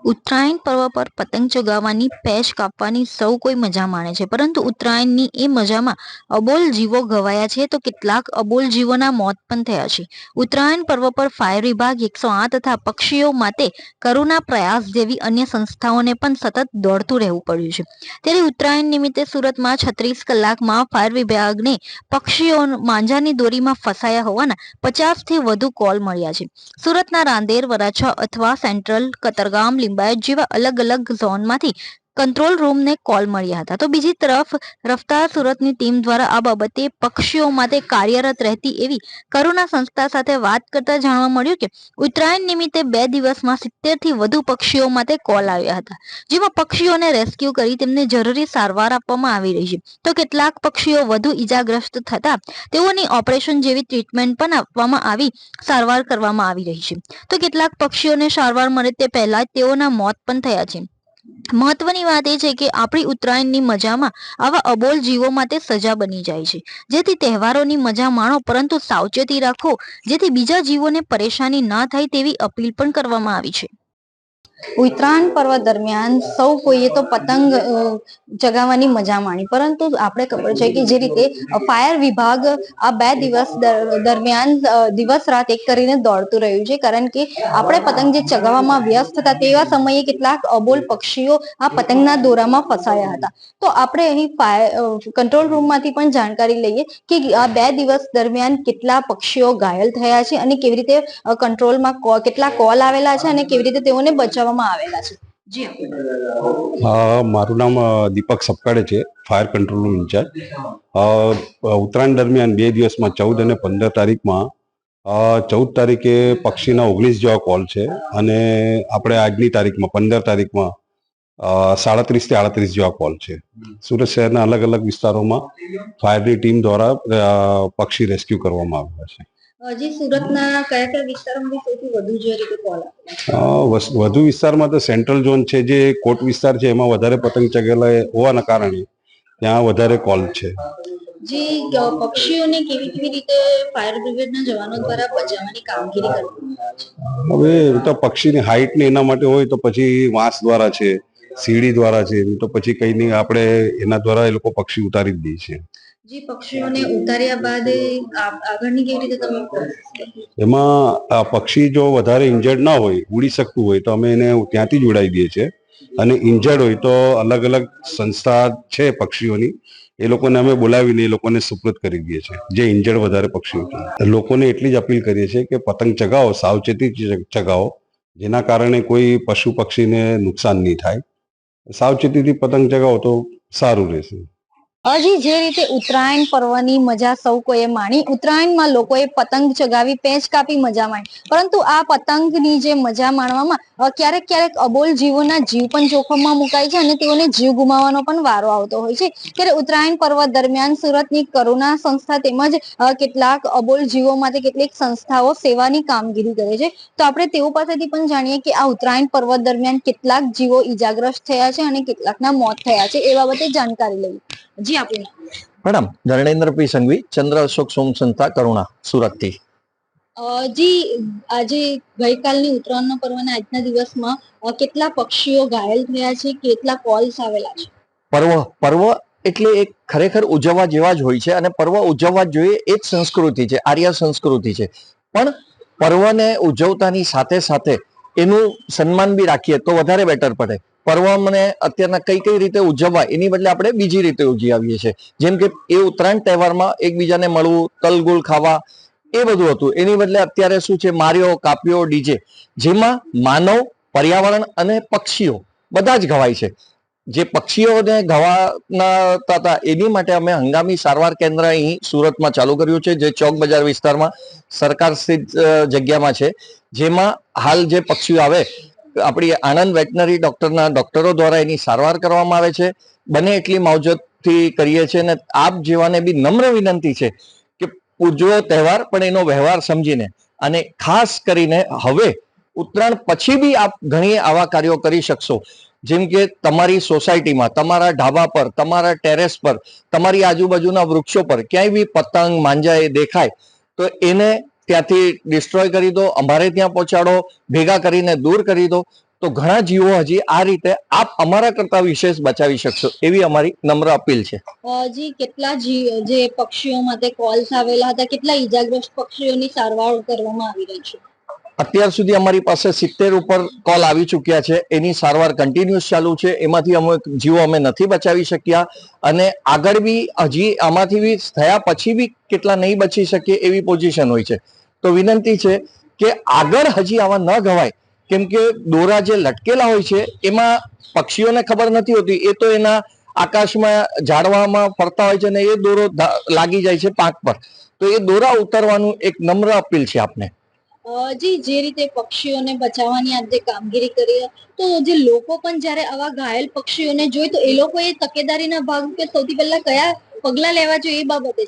ઉત્તરાયણ પર્વ પર પતંગ ચગાવવાની, પેચ કાપવાની સૌ કોઈ મજા માણે છે, પરંતુ ઉત્તરાયણની એ મજામાં અબોલ જીવો ઘવાયા છે, તો કેટલાક અબોલ જીવોના મોત પણ થયા છે. ઉત્તરાયણ પર્વ પર ફાયર વિભાગ 108 તથા પક્ષીઓ માટે કરુણા પ્રયાસ જેવી અન્ય સંસ્થાઓને પણ સતત દોડતું રહેવું પડ્યું છે. ત્યારે ઉત્તરાયણ નિમિત્તે સુરતમાં 36 કલાકમાં ફાયર વિભાગને પક્ષીઓ માંજાની દોરીમાં ફસાયા હોવાના 50થી વધુ કોલ મળ્યા છે. સુરતના રાંદેર, વરાછા અથવા સેન્ટ્રલ, કતારગામ, લિંબાયત જેવા અલગ અલગ ઝોનમાંથી કંટ્રોલ રૂમને કોલ મળ્યા હતા. તો બીજી તરફ રફતાર સુરતની ટીમ દ્વારા આ બાબતે પક્ષીઓ માટે કાર્યરત રહેતી એવી કરુણા સંસ્થા સાથે વાત કરતા જાણવા મળ્યું કે ઉત્તરાયણ નિમિત્તે 2 દિવસમાં 70થી વધુ પક્ષીઓ માટે કોલ આવ્યા હતા, જેમાં પક્ષીઓને રેસ્ક્યુ કરી તેમને જરૂરી સારવાર આપવામાં આવી રહી છે. તો કેટલાક પક્ષીઓ વધુ ઈજાગ્રસ્ત થતા તેઓની ઓપરેશન જેવી ટ્રીટમેન્ટ પણ આપવામાં આવી સારવાર કરવામાં આવી રહી છે. તો કેટલાક પક્ષીઓને સારવાર મળે તે પહેલા જ તેઓના મોત પણ થયા છે. મહત્વની વાત એ છે કે આપણી ઉત્તરાયણની મજામાં આવા અબોલ જીવો માટે સજા બની જાય છે. જેથી તહેવારોની મજા માણો, પરંતુ સાવચેતી રાખો, જેથી બીજા જીવોને પરેશાની ના થાય તેવી અપીલ પણ કરવામાં આવી છે. ઉત્તરાયણ પર્વ દરમિયાન સૌ કોઈએ તો પતંગ ચગાવવાની મજા માણી, પરંતુ આપણે ખબર છે કે જે રીતે ફાયર વિભાગ આ 2 દિવસ દરમિયાન દિવસ રાત એક કરીને દોડતું રહ્યું છે, કારણ કે આપણે પતંગ જે ચગાવવામાં વ્યસ્ત હતા તેવા સમયે કેટલાક અબોલ પક્ષીઓ આ પતંગના દોરામાં ફસાયા હતા. તો આપણે અહીં કંટ્રોલ રૂમમાંથી પણ જાણકારી લઈએ કે આ 2 દિવસ દરમિયાન કેટલા પક્ષીઓ ઘાયલ થયા છે અને કેવી રીતે કંટ્રોલમાં કેટલા કોલ આવેલા છે અને કેવી રીતે તેઓને બચાવવામાં આવેલા છે. મારું નામ દીપક સપકાડે છે, fire control room incharge. Uttarayan દરમિયાન 2 દિવસમાં 14 અને 15 તારીખમાં 14 તારીખે પક્ષીના 19 જેવા કોલ છે અને આપણે આજની તારીખમાં 15 તારીખમાં 37 થી 38 જેવા કોલ છે. સુરત શહેરના અલગ અલગ વિસ્તારોમાં ફાયરની ટીમ દ્વારા પક્ષી રેસ્ક્યુ કરવામાં આવ્યા છે. હજી સુરતના કયા કયા વિસ્તારોમાં સૌથી વધુ જે રીતે કોલ આવે? વધુ વિસ્તારમાં તો સેન્ટ્રલ ઝોન છે, જે કોટ વિસ્તાર છે, એમાં વધારે પતંગ ચગેલા હોવાના કારણે ત્યાં વધારે કોલ છે. જે પક્ષીઓને કેવી કેવી રીતે ફાયર બ્રિગેડના જવાનો દ્વારા બચાવવાની કામગીરી કરવામાં આવે છે? હવે તો પક્ષીની હાઈટ ને એના માટે હોય તો પછી વાંસ દ્વારા છે, સીડી દ્વારા છે, તો પછી કઈ નહીં આપણે એના દ્વારા એ લોકો પક્ષી ઉતારી જ દે છે. જે પક્ષીઓને ઉતાર્યા બાદ આગળની કેવી રીતે તમે? એમાં પક્ષી જો વધારે ઇન્જર્ડ ના હોય, ઉડી શકતું હોય, તો અમે એને ત્યાંથી જ ઉડાવી દઈએ છીએ. અને ઇન્જર્ડ હોય તો અલગ અલગ સંસ્થા છે પક્ષીઓની, એ લોકોને અમે બોલાવીને એ લોકોને સુપ્રત કરી દઈએ છીએ, જે ઇન્જર્ડ વધારે પક્ષીઓ છે. લોકોને એટલી જ અપીલ કરીએ છીએ કે પતંગ ચગાવો, સાવચેતી ચગાવો, જેના કારણે કોઈ પશુ પક્ષીને નુકસાન નહીં થાય. સાવચેતીથી પતંગ ચગાવો તો સારું રહેશે. હજી જે રીતે ઉત્તરાયણ પર્વની મજા સૌ કોઈએ માણી, ઉત્તરાયણમાં લોકોએ પતંગ ચગાવી, પેચ કાપી મજા માણી, પરંતુ આ પતંગની જે મજા માણવામાં ક્યારેક ક્યારેક અબોલ જીવોના જીવ પણ જોખમમાં મુકાય છે અને તેઓને જીવ ગુમાવવાનો પણ વારો આવતો હોય છે. ત્યારે ઉત્તરાયણ પર્વ દરમિયાન સુરતની કરુણા સંસ્થા તેમજ કેટલાક અબોલ જીવો માટે કેટલીક સંસ્થાઓ સેવાની કામગીરી કરે છે. તો આપણે તેઓ પાસેથી પણ જાણીએ કે આ ઉત્તરાયણ પર્વ દરમિયાન કેટલાક જીવો ઈજાગ્રસ્ત થયા છે અને કેટલાકના મોત થયા છે, એ બાબતે જાણકારી લઈએ. જી આપનું મેડમ, ધર્મેન્દ્ર પી સંઘવી, ચંદ્ર અશોક સોમ સંસ્થા કરુણા, સુરતથી. જી, આજે ગઈકાલની ઉત્તરાયણના પર્વના આજના દિવસમાં કેટલા પક્ષીઓ ઘાયલ થયા છે, કેટલા કોલ્સ આવેલા છે? પર્વ એટલે એક ખરેખર ઉજવવા જેવા જ હોય છે અને પર્વ ઉજવવા જોઈએ, એ જ સંસ્કૃતિ છે, આર્ય સંસ્કૃતિ છે. પણ પર્વને ઉજવતાની સાથે સાથે એનું સન્માન બી રાખીએ તો વધારે બેટર પડે. પર્વને અત્યારના કઈ કઈ રીતે ઉજવવા એની બદલે આપણે બીજી રીતે ઉજવીએ છીએ. જેમ કે એ ઉત્તરાયણ તહેવારમાં એકબીજાને મળવું, તલગુલ ખાવા, એ બધું હતું. એની બદલે અત્યારે શું છે, માર્યો, કાપ્યો, ડીજે, જેમાં માનવ, પર્યાવરણ અને પક્ષીઓ બધા જ ઘવાય છે. જે પક્ષીઓને ઘવાના હતા એની માટે અમે હંગામી સારવાર કેન્દ્ર અહીં સુરતમાં ચાલુ કર્યું છે, જે ચોક બજાર વિસ્તારમાં સરકાર સ્થિત જગ્યામાં છે. જેમાં હાલ જે પક્ષીઓ આવે, આપણી આણંદ વેટનરી ડોક્ટરના ડોક્ટરો દ્વારા એની સારવાર કરવામાં આવે છે. બને એટલી માવજતથી કરીએ છીએ અને આપ જેવાને બી નમ્ર વિનંતી છે કે ઉજવો તહેવાર, પણ એનો વ્યવહાર સમજીને. અને ખાસ કરીને હવે ઉત્તરાયણ પછી બી આપ ઘણી આવા કાર્યો કરી શકશો, જેમ કે તમારી સોસાયટીમાં, તમારા ઢાબા પર, તમારા ટેરેસ પર, તમારી આજુબાજુના વૃક્ષો પર ક્યાંય બી પતંગ, માંજા એ દેખાય તો એને ત્યાંથી ડિસ્ટ્રોય કરી દો, અમારે ત્યાં પહોંચાડો, ભેગા કરીને દૂર કરી દો. તો ઘણા જીવો હજી આ રીતે આપ અમારા કરતા વિશેષ બચાવી શકશો એવી અમારી નમ્ર અપીલ છે. જી કેટલા જે પક્ષીઓ માટે કોલ્સ આવેલા હતા, કેટલા ઈજાગ્રસ્ત પક્ષીઓની સારવાર કરવામાં આવી રહી છે? અત્યાર સુધી અમારી પાસે 70 ઉપર કોલ આવી ચૂક્યા છે. એની સારવાર કન્ટિન્યુઅસ ચાલુ છે. એમાંથી અમુક જીવો અમે નથી બચાવી શક્યા અને આગળ બી હજી આમાંથી બી થયા પછી બી કેટલા નહીં બચી શકીએ એવી પોઝિશન હોય છે. તો વિનંતી છે કે આગળ હજી આવા ન ગવાય, કેમ કે દોરા જે લટકેલા હોય છે એમાં પક્ષીઓને ખબર નથી હોતી, એ તો એના આકાશમાં ઝાડવામાં ફરતા હોય છે અને એ દોરો લાગી જાય છે પાંખ પર. તો એ દોરા ઉતારવાનું એક નમ્ર અપીલ છે આપને. જી જે રીતે પક્ષીઓને બચાવવાની આજે કામગીરી કરી, તો જે લોકો પણ જ્યારે આવા ઘાયલ પક્ષીઓને જોઈ તો એ લોકોએ તકેદારીના ભાગરૂપે સૌથી પહેલા કયા પગલા લેવા જોઈએ એ બાબતે?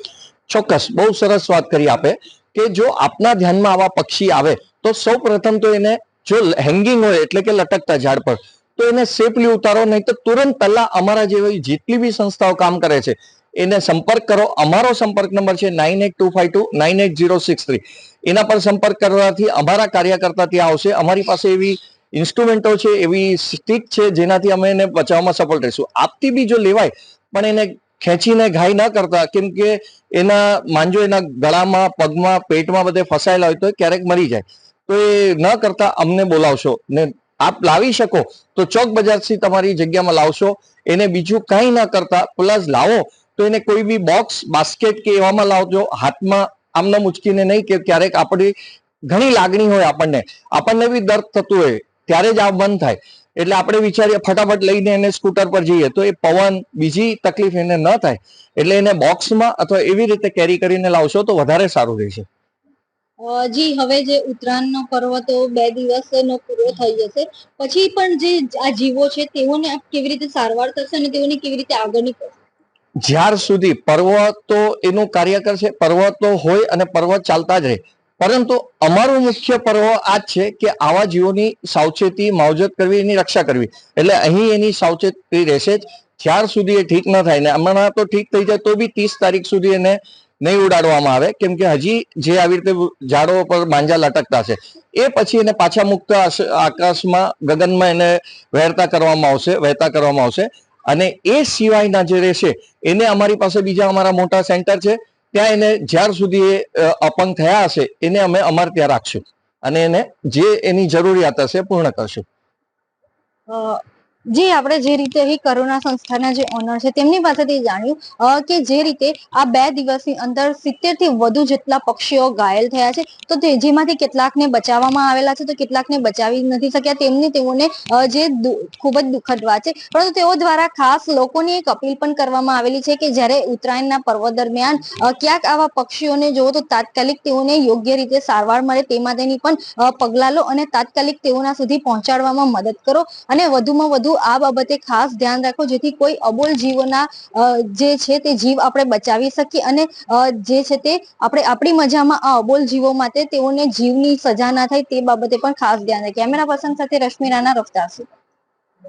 ચોક્કસ, બહુ સરસ વાત કરી આપે કે જો આપના ધ્યાનમાં આવા પક્ષી આવે તો સૌ પ્રથમ તો એને જો હેંગિંગ હોય એટલે કે લટકતા ઝાડ પર, તો એને સેફલી ઉતારો, નહીં તો તુરંત પહેલા અમારા જેવી જેટલી બી સંસ્થાઓ કામ કરે છે એને સંપર્ક કરો. અમારો સંપર્ક નંબર છે 9825298063. એના પર સંપર્ક કરવાથી અમારા કાર્યકર્તા ત્યાં આવશે. અમારી પાસે એવી ઇન્સ્ટ્રુમેન્ટો છે, એવી સ્ટિક છે જેનાથી અમે એને બચાવવામાં સફળ રહીશું. આપથી બી જો લેવાય પણ એને ખેંચીને ઘાય ન કરતા, કેમ કે એના માંજો એના ગળામાં, પગમાં, પેટમાં બધે ફસાયેલા હોય તો ક્યારેક મરી જાય. તો એ ન કરતા અમને બોલાવશો ને આપ લાવી શકો તો ચોક બજારથી તમારી જગ્યામાં લાવશો. એને બીજું કંઈ ન કરતા પ્લસ લાવો તો એને કોઈ બી બોક્સ, બાસ્કેટ કે એવામાં લાવજો. હાથમાં આમને મુચકીને નહીં, કે ક્યારેક આપણી ઘણી લાગણી હોય, આપણને બી દર્દ થતું હોય ત્યારે જ આ બંધ થાય. એટલે આપણે વિચારીએ ફટાફટ લઈને એને સ્કૂટર પર જઈએ તો એ પવન, બીજી તકલીફ એને ન થાય. એટલે એને બોક્સમાં અથવા એવી રીતે કેરી કરીને લાવશો તો વધારે સારું રહેશે. જી હવે જે ઉત્તરાયણનો પર્વ તો 2 દિવસનો પૂરો થઈ જશે, પછી પણ જે આ જીવો છે તેઓને કેવી રીતે સારવાર થશે અને તેઓની કેવી રીતે આગળની? જ્યાર સુધી પર્વ તો એનું કાર્યકર છે, પર્વ તો હોય અને પર્વ ચાલતા જ રહે, પરંતુ અમારું મુખ્ય પર્વ આ જ છે કે આવા જીવોની સાવચેતી, માવજત કરવી, એની રક્ષા કરવી. એટલે અહીં એની સાવચેતી રહેશે જ જ્યાર સુધી એ ઠીક ન થાય. ને હમણાં તો ઠીક થઈ જાય તો બી 30 તારીખ સુધી એને નહીં ઉડાડવામાં આવે, કેમ કે હજી જે આવી રીતે ઝાડો પર માંજા લટકતા છે એ પછી એને પાછા મુક્ત આકાશમાં, ગગનમાં એને વહેતા કરવામાં આવશે. અને એ સિવાયના જે રહેશે એને અમારી પાસે બીજા અમારા મોટા સેન્ટર છે, ત્યાં એને જ્યાર સુધી એ અપંગ થયા હશે એને અમે અમારે ત્યાં રાખશું અને એને જે એની જરૂરિયાત હશે પૂર્ણ કરશું. જે આપણે જે રીતે અહીં કરુણા સંસ્થાના જે ઓનર છે તેમની પાસેથી જાણ્યું કે જે રીતે આ 2 દિવસની અંદર 70 થી વધુ જેટલા પક્ષીઓ ઘાયલ થયા છે, તો જેમાંથી કેટલાકને બચાવવામાં આવેલા છે તો કેટલાકને બચાવી નથી શક્યા. તેઓને જે ખૂબ જ દુઃખદ વાત છે, પરંતુ તેઓ દ્વારા ખાસ લોકોની એક અપીલ પણ કરવામાં આવેલી છે કે જ્યારે ઉત્તરાયણના પર્વ દરમિયાન ક્યાંક આવા પક્ષીઓને જોવો તો તાત્કાલિક તેઓને યોગ્ય રીતે સારવાર મળે તે માટેની પણ પગલાં લો અને તાત્કાલિક તેઓના સુધી પહોંચાડવામાં મદદ કરો. અને વધુમાં વધુ આ બાબતે ખાસ ધ્યાન રાખો જેથી કોઈ અબોલ જીવોના જે છે તે જીવ આપણે બચાવી શકીએ અને જે છે તે આપણે આપણી મજામાં આ અબોલ જીવો માટે તેઓને જીવની સજા ના થાય તે બાબતે પણ ખાસ ધ્યાન રાખીએ. કેમેરા પર્સન સાથે રશ્મિ રાણા, રફતાર.